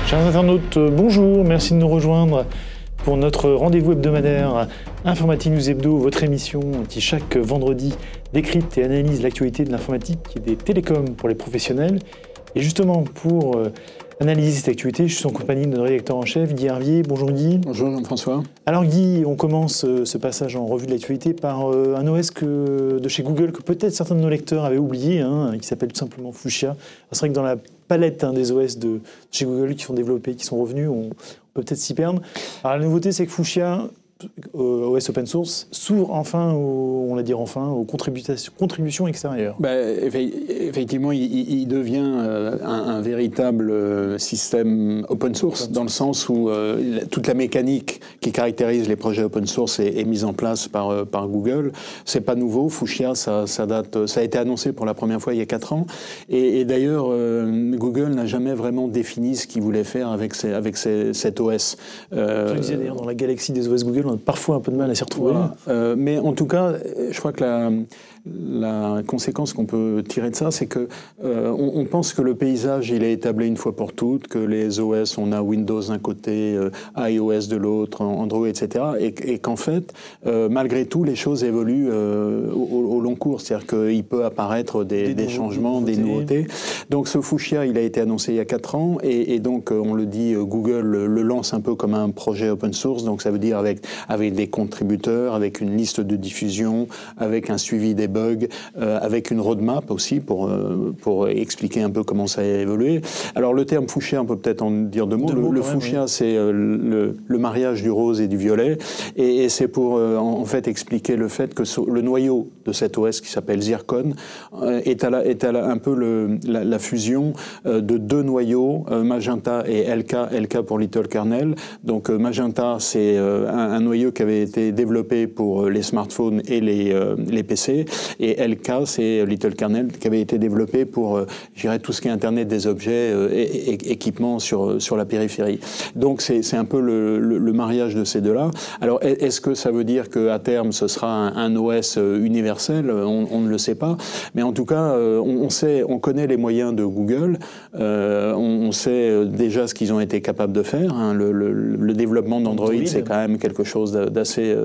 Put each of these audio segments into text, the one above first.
Chers internautes, bonjour, merci de nous rejoindre pour notre rendez-vous hebdomadaire Informatique News Hebdo, votre émission qui chaque vendredi décrypte et analyse l'actualité de l'informatique et des télécoms pour les professionnels. Et justement, pour analyser cette actualité, je suis en compagnie de notre rédacteur en chef, Guy Hervier. Bonjour Guy. Bonjour Jean-François. Alors Guy, on commence ce passage en revue de l'actualité par un OS de chez Google que peut-être certains de nos lecteurs avaient oublié, qui s'appelle tout simplement Fuchsia. C'est vrai que dans la palette des OS de chez Google qui sont développés, qui sont revenus, on peut peut-être s'y perdre. Alors la nouveauté, c'est que Fuchsia, OS open source, s'ouvre enfin, aux contributions extérieures. Effectivement, il devient un véritable système open source, dans le sens où toute la mécanique qui caractérise les projets open source est mise en place par Google. C'est pas nouveau. Fuchsia, ça a été annoncé pour la première fois il y a 4 ans. Et d'ailleurs, Google n'a jamais vraiment défini ce qu'il voulait faire avec cet OS. Je disais d'ailleurs, dans la galaxie des OS Google, on a parfois un peu de mal à s'y retrouver. Voilà. Mais en tout cas, je crois que la conséquence qu'on peut tirer de ça, c'est que on pense que le paysage, il est établi une fois pour toutes, que les OS, on a Windows d'un côté, iOS de l'autre, Android, etc. Et qu'en fait, malgré tout, les choses évoluent au long cours. C'est-à-dire qu'il peut apparaître des changements, des nouveautés. Donc ce Fuchsia, il a été annoncé il y a 4 ans, et donc on le dit, Google le lance un peu comme un projet open source. Donc ça veut dire avec des contributeurs, avec une liste de diffusion, avec un suivi des bugs, avec une roadmap aussi pour expliquer un peu comment ça a évolué. Alors le terme Fuchsia, on peut peut-être en dire 2 mots. Le Fuchsia, c'est le mariage du rose et du violet, et c'est pour en fait expliquer le fait que le noyau de cet OS qui s'appelle Zircon est un peu la fusion de 2 noyaux, Magenta et LK pour Little Kernel. Donc Magenta, c'est un noyau qui avait été développé pour les smartphones et les PC, et LK, c'est Little Kernel, qui avait été développé pour, je dirais, tout ce qui est Internet des objets, équipements sur la périphérie. Donc c'est un peu le mariage de ces deux-là. Alors est-ce que ça veut dire qu'à terme ce sera un OS universel? On ne le sait pas, mais en tout cas on connaît les moyens de Google, on sait déjà ce qu'ils ont été capables de faire. Le développement d'Android, c'est quand même quelque chose d'assez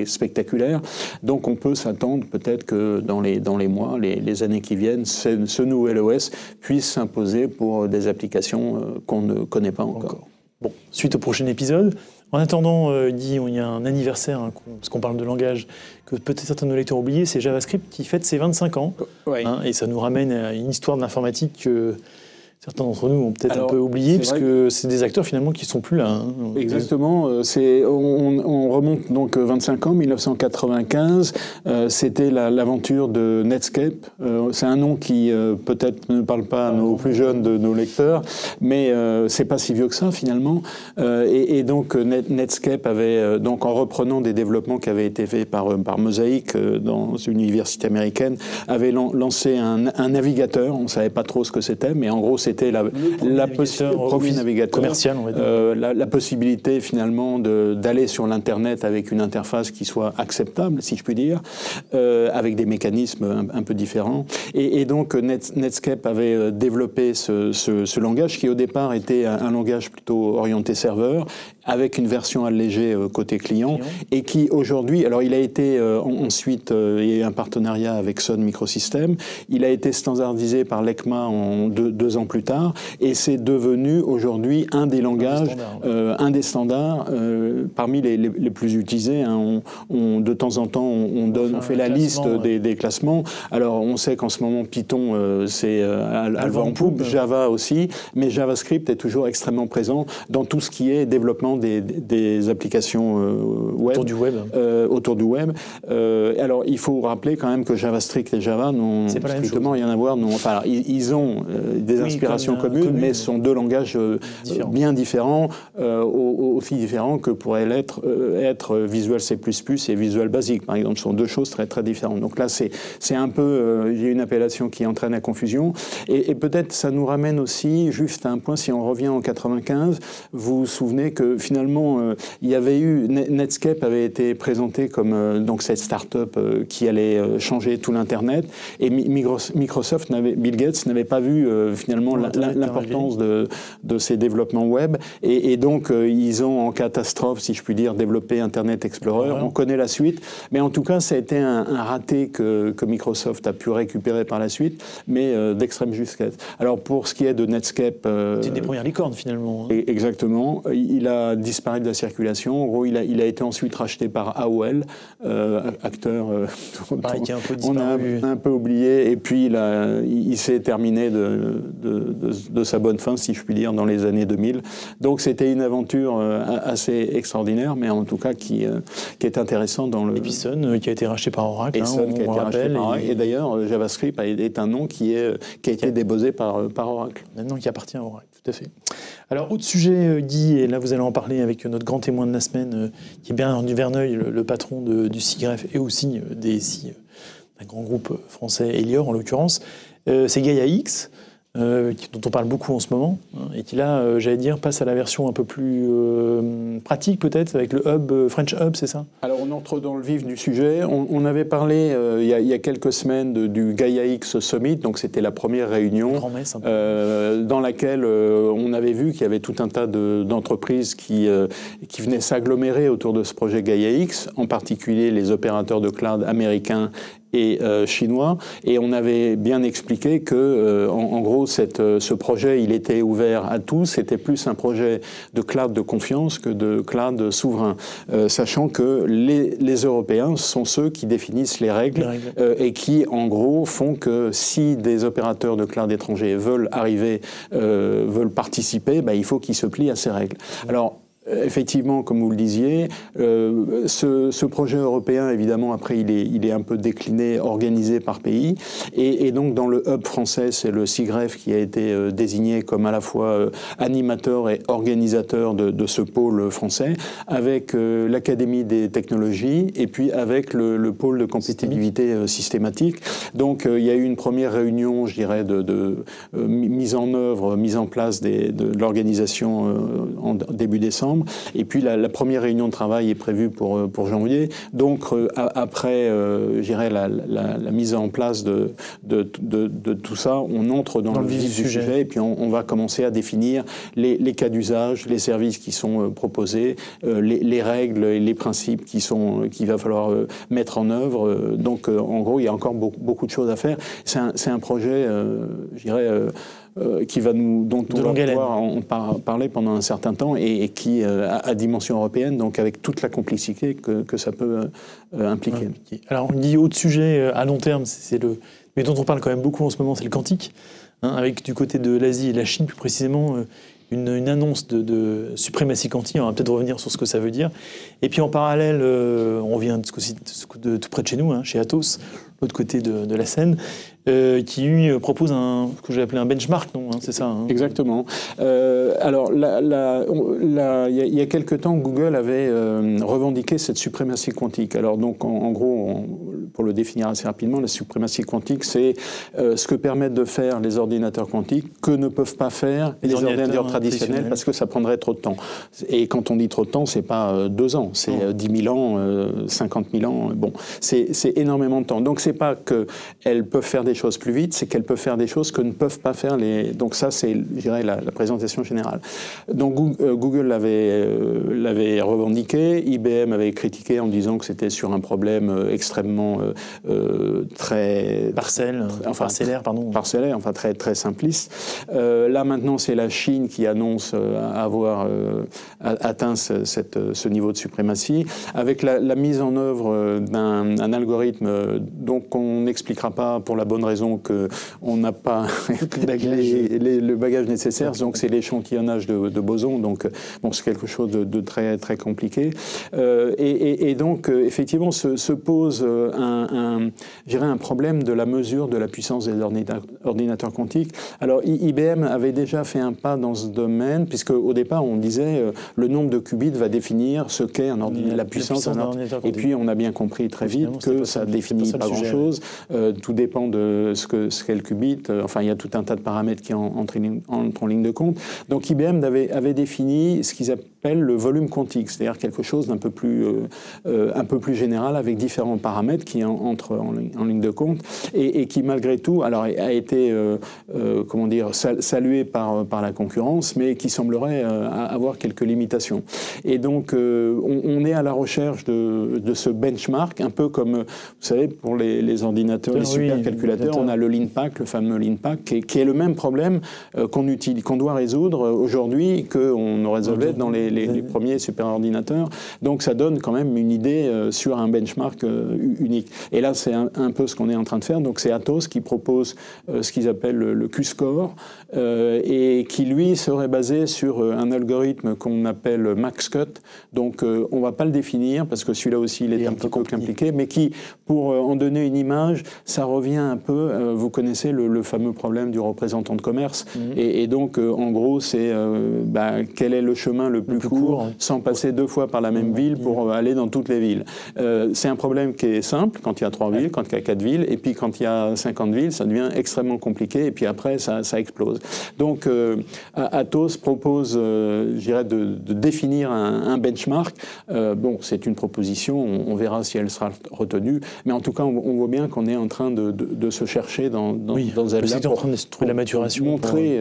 spectaculaire. Donc on peut s'attendre peut-être que dans les mois, les années qui viennent, ce nouvel OS puisse s'imposer pour des applications qu'on ne connaît pas encore. Bon, suite au prochain épisode. En attendant, Guy, il y a un anniversaire, parce qu'on parle de langage, que peut-être certains de nos lecteurs ont oublié, c'est JavaScript qui fête ses 25 ans. Oui. Et ça nous ramène à une histoire de l'informatique que certains d'entre nous ont peut-être un peu oublié, parce que c'est des acteurs finalement qui ne sont plus là. Exactement. On remonte donc 25 ans, 1995. C'était l'aventure de Netscape. C'est un nom qui peut-être ne parle pas à nos plus jeunes de nos lecteurs, mais c'est pas si vieux que ça finalement. Et donc Netscape avait, donc en reprenant des développements qui avaient été faits par Mosaic dans une université américaine, avait lancé un navigateur. On ne savait pas trop ce que c'était, mais en gros c'était profil navigateur commercial, on va dire. La possibilité finalement d'aller sur l'internet avec une interface qui soit acceptable, si je puis dire, avec des mécanismes un peu différents. Et donc Netscape avait développé ce langage qui au départ était un langage plutôt orienté serveur, avec une version allégée côté client, et qui aujourd'hui, alors il a été ensuite, il y a eu un partenariat avec Sun Microsystems, il a été standardisé par l'ECMA 2 ans plus tard, et c'est devenu aujourd'hui un des langages, un des standards parmi les plus utilisés. De temps en temps, on fait la liste des classements. Alors on sait qu'en ce moment Python c'est à le vent en poupe, Java aussi, mais JavaScript est toujours extrêmement présent dans tout ce qui est développement des applications web. Autour du web. Alors il faut rappeler quand même que JavaScript et Java n'ont strictement rien à voir. Enfin, ils ont des inspirations communes, mais ce sont 2 langages bien différents, aussi différents que pourraient être Visual C++ et Visual Basic, par exemple. Ce sont 2 choses très, très différentes. Donc là, c'est un peu, il y a une appellation qui entraîne la confusion. Et peut-être ça nous ramène aussi juste à un point, si on revient en 95, vous vous souvenez que finalement, il y avait eu Netscape avait été présenté comme donc cette start-up qui allait changer tout l'internet, et Microsoft Bill Gates n'avait pas vu finalement l'importance de ces développements web, et donc ils ont en catastrophe, si je puis dire, développé Internet Explorer. On connaît la suite, mais en tout cas ça a été un raté que Microsoft a pu récupérer par la suite, mais d'extrême justesse. Alors pour ce qui est de Netscape, c'est une des premières licornes finalement. Exactement, il a disparu de la circulation. En gros, il a été ensuite racheté par AOL, acteur qui a un peu on a un peu oublié, et puis il s'est terminé de sa bonne fin, si je puis dire, dans les années 2000. Donc c'était une aventure assez extraordinaire, mais en tout cas qui est intéressante dans le... Et puis Sun, qui a été racheté par Oracle. Et Sun, qui a été racheté par Oracle. Et d'ailleurs, JavaScript est un nom qui a été déposé par Oracle. Un nom qui appartient à Oracle, tout à fait. Alors, autre sujet, Guy, et là vous allez en parler avec notre grand témoin de la semaine, qui est Bernard Duverneuil, le patron du SIGREF et aussi DSI d'un grand groupe français, Elior en l'occurrence. C'est Gaia X, dont on parle beaucoup en ce moment, et qui là, j'allais dire, passe à la version un peu plus pratique peut-être, avec le hub, French Hub, c'est ça? Alors on entre dans le vif du sujet. On avait parlé il y a quelques semaines du Gaia X Summit, donc c'était la première réunion dans laquelle on avait vu qu'il y avait tout un tas d'entreprises qui venaient s'agglomérer autour de ce projet Gaia X, en particulier les opérateurs de cloud américains et chinois, et on avait bien expliqué que, en gros, ce projet, il était ouvert à tous. C'était plus un projet de cloud de confiance que de cloud souverain, sachant que les Européens sont ceux qui définissent les règles et qui, en gros, font que si des opérateurs de cloud étrangers veulent participer, il faut qu'ils se plient à ces règles. Alors, effectivement, comme vous le disiez, ce projet européen, évidemment, après, il est un peu décliné, organisé par pays. Et donc, dans le hub français, c'est le SIGREF qui a été désigné comme à la fois animateur et organisateur de ce pôle français, avec l'Académie des technologies et puis avec le pôle de compétitivité systématique. Donc, il y a eu une première réunion, je dirais, de mise en œuvre, mise en place de l'organisation en début décembre. Et puis la première réunion de travail est prévue pour janvier. Donc après, je dirais, la mise en place de tout ça, on entre dans le vif du sujet et puis on va commencer à définir les cas d'usage, les services qui sont proposés, les règles et les principes qu'il va falloir mettre en œuvre. Donc en gros, il y a encore beaucoup de choses à faire. C'est un projet, je dirais, dont on va pouvoir en parler pendant un certain temps et qui à dimension européenne, donc avec toute la complexité que ça peut impliquer. Alors on dit autre sujet à long terme, mais dont on parle quand même beaucoup en ce moment, c'est le quantique, avec du côté de l'Asie et de la Chine plus précisément, une annonce de suprématie quantique. On va peut-être revenir sur ce que ça veut dire. Et puis en parallèle, on revient de tout près de chez nous, chez Atos, l'autre côté de la Seine, qui lui propose ce que j'ai appelé un benchmark, non, c'est ça Exactement. Alors, il y a quelque temps, Google avait revendiqué cette suprématie quantique. Alors, donc, en gros, pour le définir assez rapidement, la suprématie quantique, c'est ce que permettent de faire les ordinateurs quantiques que ne peuvent pas faire les ordinateurs traditionnels parce que ça prendrait trop de temps. Et quand on dit trop de temps, c'est pas 2 ans, c'est 10 000 ans, 50 000 ans. Bon, c'est énormément de temps. Donc, c'est pas qu'elles peuvent faire des choses plus vite, c'est qu'elles peuvent faire des choses que ne peuvent pas faire les... Donc ça, c'est, je dirais, la présentation générale. Donc Google l'avait revendiqué, IBM avait critiqué en disant que c'était sur un problème extrêmement parcellaire, très, très simpliste. Là, maintenant, c'est la Chine qui annonce avoir atteint ce niveau de suprématie, avec la mise en œuvre d'un algorithme dont on n'expliquera pas pour la bonne raison qu'on n'a pas le bagage nécessaire, donc c'est l'échantillonnage de bosons, donc bon, c'est quelque chose de très, très compliqué. Et donc, effectivement, se pose un problème de la mesure de la puissance des ordinateurs quantiques. Alors, IBM avait déjà fait un pas dans ce domaine, puisque au départ, on disait le nombre de qubits va définir ce qu'est la puissance d'un ordinateur quantique. Et puis, on a a bien compris très vite que ça ne définit pas grand-chose. Tout dépend de ce qu'est le qubit. Enfin, il y a tout un tas de paramètres qui entrent en ligne de compte. Donc IBM avait défini ce qu'ils appelle le volume quantique, c'est-à-dire quelque chose d'un peu plus général avec différents paramètres qui entrent en ligne de compte et qui malgré tout alors a été salué par la concurrence, mais qui semblerait avoir quelques limitations. Et donc on est à la recherche de ce benchmark, un peu comme vous savez pour les ordinateurs, les supercalculateurs, on a le LeanPack, le fameux LeanPack, qui est le même problème qu'on doit résoudre aujourd'hui qu'on résolvait dans les premiers superordinateurs. Donc ça donne quand même une idée sur un benchmark unique. Et là, c'est un peu ce qu'on est en train de faire. Donc c'est Atos qui propose ce qu'ils appellent le Q-score et qui, lui, serait basé sur un algorithme qu'on appelle MaxCut. Donc on ne va pas le définir parce que celui-là aussi, il est un peu compliqué, mais qui, pour en donner une image, ça revient un peu, vous connaissez le fameux problème du représentant de commerce. Et donc, en gros, c'est quel est le chemin le plus court sans passer 2 fois par la même ville pour aller dans toutes les villes. C'est un problème qui est simple quand il y a 3 villes, quand il y a 4 villes, et puis quand il y a 50 villes, ça devient extrêmement compliqué, et puis après, ça explose. Donc, Atos propose, je dirais, de définir un benchmark. Bon, c'est une proposition, on verra si elle sera retenue, mais en tout cas, on voit bien qu'on est en train de se chercher dans elle-là pour en train de trouver la maturation, montrer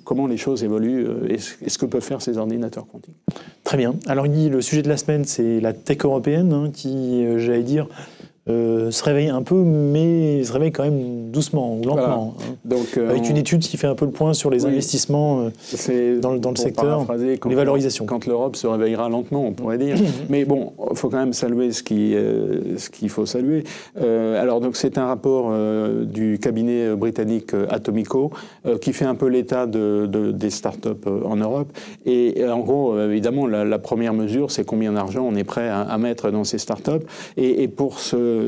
comment les choses évoluent et ce que peuvent faire ces ordinateurs quantiques. Très bien. Alors Guy, le sujet de la semaine, c'est la tech européenne qui, j'allais dire, se réveille un peu, mais se réveille quand même doucement ou lentement. Voilà. Donc, avec une étude qui fait un peu le point sur les investissements dans le secteur, les valorisations. Quand l'Europe se réveillera lentement, on pourrait dire. Mais bon, il faut quand même saluer ce qu'il faut saluer. Alors, donc, c'est un rapport du cabinet britannique Atomico qui fait un peu l'état des startups en Europe. Et en gros, évidemment, la première mesure, c'est combien d'argent on est prêt à mettre dans ces startups. Et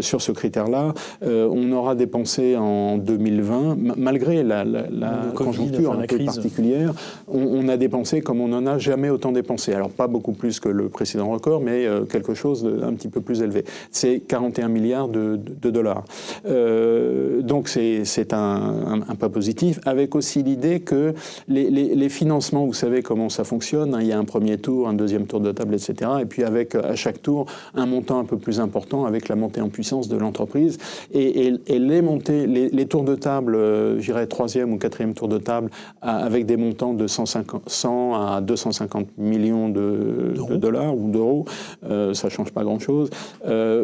sur ce critère-là, on aura dépensé en 2020, malgré la conjoncture un peu particulière, on a dépensé comme on n'en a jamais autant dépensé. Alors pas beaucoup plus que le précédent record, mais quelque chose d'un petit peu plus élevé. C'est 41 milliards de dollars. Donc c'est un pas positif, avec aussi l'idée que les financements, vous savez comment ça fonctionne, hein, il y a un premier tour, un deuxième tour de table, etc. Et puis avec à chaque tour un montant un peu plus important avec la montée en puissance de l'entreprise et les tours de table, je dirais 3e ou 4e tour de table, avec des montants de 100 à 250 millions de dollars ou d'euros, ça ne change pas grand-chose,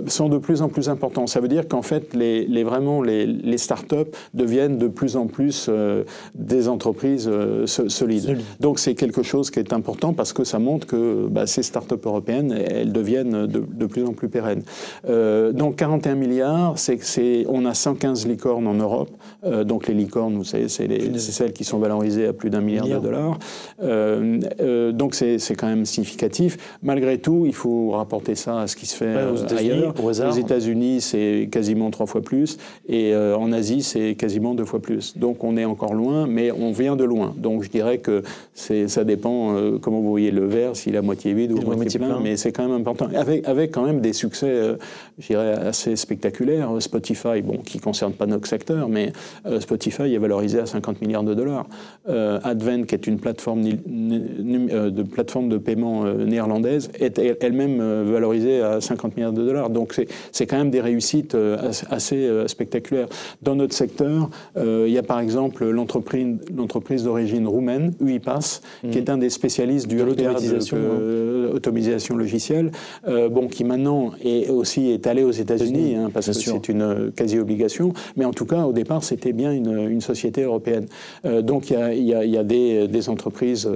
sont de plus en plus importants. Ça veut dire qu'en fait, les startups deviennent de plus en plus des entreprises solides. Donc c'est quelque chose qui est important parce que ça montre que ces startups européennes, elles deviennent de plus en plus pérennes. Donc 41 milliards, on a 115 licornes en Europe. Donc les licornes, vous savez, c'est celles qui sont valorisées à plus d'1 milliard de dollars. Donc c'est quand même significatif. Malgré tout, il faut rapporter ça à ce qui se fait ailleurs. Aux États-Unis, c'est quasiment 3 fois plus. Et en Asie, c'est quasiment 2 fois plus. Donc on est encore loin, mais on vient de loin. Donc je dirais que ça dépend comment vous voyez le verre, s'il est à moitié vide ou à moitié plein. Mais c'est quand même important. Avec quand même des succès, je dirais, assez spectaculaire. Spotify, bon, qui ne concerne pas notre secteur, mais Spotify est valorisé à 50 milliards de dollars. Advent, qui est une plateforme de paiement néerlandaise, est elle-même valorisée à 50 milliards de dollars. Donc c'est quand même des réussites assez spectaculaires. Dans notre secteur, il y a par exemple l'entreprise d'origine roumaine, UiPath, qui est un des spécialistes de l'automatisation logicielle, qui maintenant est allé aux États-Unis, parce que c'est une quasi-obligation, mais en tout cas, au départ, c'était bien une société européenne. Donc, il y a des entreprises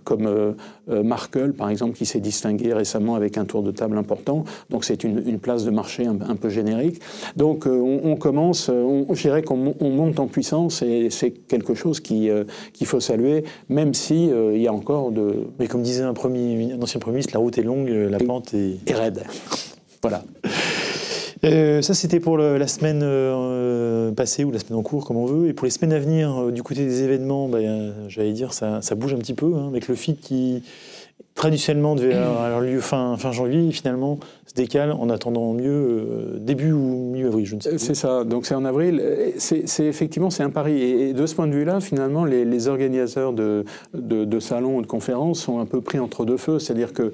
comme Markel, par exemple, qui s'est distinguée récemment avec un tour de table important. Donc, c'est une place de marché un peu générique. Donc, on commence, je dirais qu'on monte en puissance et c'est quelque chose qu'il faut saluer, même si il y a encore de... Mais comme disait un ancien Premier ministre, la route est longue, la pente est raide. Voilà. Ça, c'était pour la semaine passée ou la semaine en cours, comme on veut. Et pour les semaines à venir, du côté des événements, j'allais dire, ça bouge un petit peu, avec le FIC qui traditionnellement devait avoir lieu fin janvier, et finalement se décale en attendant mieux début ou mi-avril, je ne sais pas. C'est ça, donc c'est en avril. Effectivement, c'est un pari. Et de ce point de vue-là, finalement, les organisateurs de salons ou de conférences sont un peu pris entre deux feux. C'est-à-dire que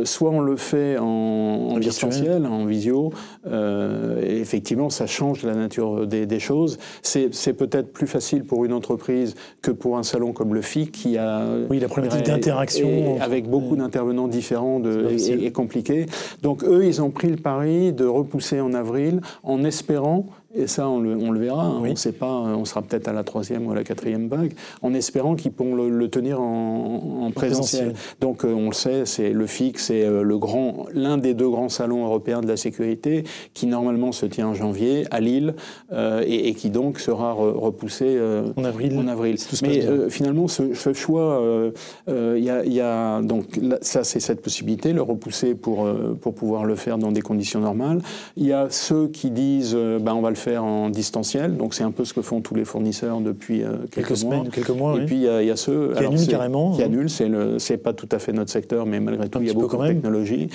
soit on le fait en distanciel, en visio, et effectivement, ça change la nature des choses. C'est peut-être plus facile pour une entreprise que pour un salon comme le FIC, qui a... Oui, la problématique d'interaction. Avec beaucoup d'intervenants différents et compliqués. Donc eux, ils ont pris le pari de repousser en avril en espérant, et ça on le verra, hein, on ne sait pas, on sera peut-être à la 3e ou à la 4e vague, en espérant qu'ils pourront le tenir en présentiel. Donc on le sait, c'est le FIC, c'est l'un des 2 grands salons européens de la sécurité qui normalement se tient en janvier à Lille et qui donc sera repoussé en avril. Mais finalement ce choix, il y a donc là, ça c'est cette possibilité, le repousser pour pouvoir le faire dans des conditions normales. Il y a ceux qui disent on va le faire en distanciel, donc c'est un peu ce que font tous les fournisseurs depuis quelques mois. Et puis il y a ceux qui annulent carrément. Qui annulent, c'est pas tout à fait notre secteur, mais malgré tout il y a beaucoup de technologie.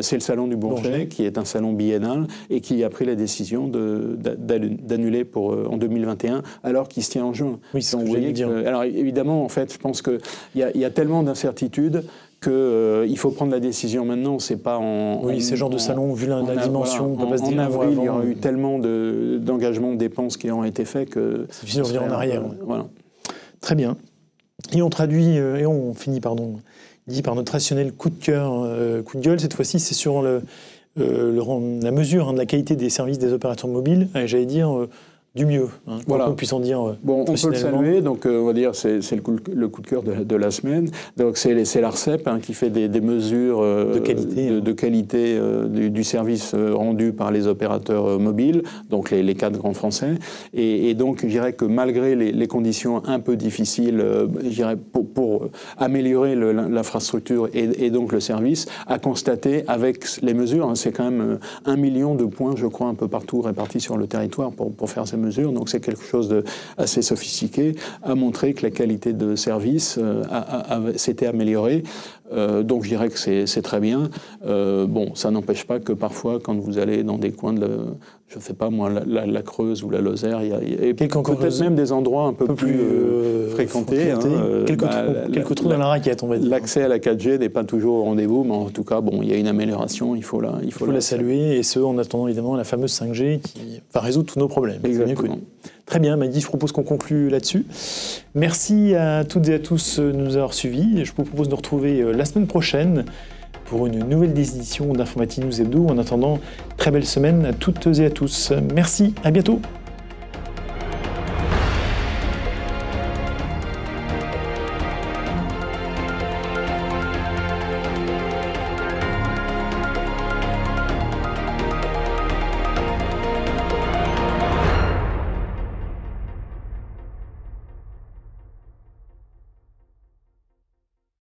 C'est le salon du Bourget, qui est un salon biennal et qui a pris la décision d'annuler en 2021, alors qu'il se tient en juin. Oui, c'est ce que j'allais dire. Alors évidemment, en fait, je pense qu'il y a tellement d'incertitudes qu'il faut prendre la décision maintenant, c'est pas ces genres de salons, vu la dimension, on peut pas se dire... En avril, il y aura eu tellement d'engagements de dépenses qui ont été faits que... C'est difficile de revenir en arrière. Voilà. Très bien. Et on traduit, et on finit, dit par notre traditionnel coup de cœur, coup de gueule. Cette fois-ci, c'est sur la mesure de la qualité des services des opérateurs mobiles, j'allais dire... du mieux, voilà. On puisse en dire on peut le saluer, donc on va dire c'est le coup de cœur de la semaine. Donc c'est l'ARCEP qui fait des mesures de qualité du service rendu par les opérateurs mobiles, donc les 4 grands français. Et donc je dirais que malgré les conditions un peu difficiles, je dirais pour améliorer l'infrastructure et donc le service, à constater avec les mesures, c'est quand même 1 million de points, je crois, un peu partout répartis sur le territoire pour faire ces mesures, donc c'est quelque chose d'assez sophistiqué, a montré que la qualité de service s'était améliorée. Donc je dirais que c'est très bien. Ça n'empêche pas que parfois, quand vous allez dans des coins je ne sais pas moi, la Creuse ou la Lozère, il y a peut-être même des endroits un peu plus fréquentés. Quelques trous dans la raquette, on va dire. L'accès à la 4G n'est pas toujours au rendez-vous, mais en tout cas, il y a une amélioration, il faut la saluer, et ce, en attendant évidemment la fameuse 5G qui va résoudre tous nos problèmes. Exactement. Très bien, Mehdi, je propose qu'on conclue là-dessus. Merci à toutes et à tous de nous avoir suivis. Je vous propose de nous retrouver la semaine prochaine pour une nouvelle édition d'Informatique News Hebdo. En attendant, très belle semaine à toutes et à tous. Merci, à bientôt.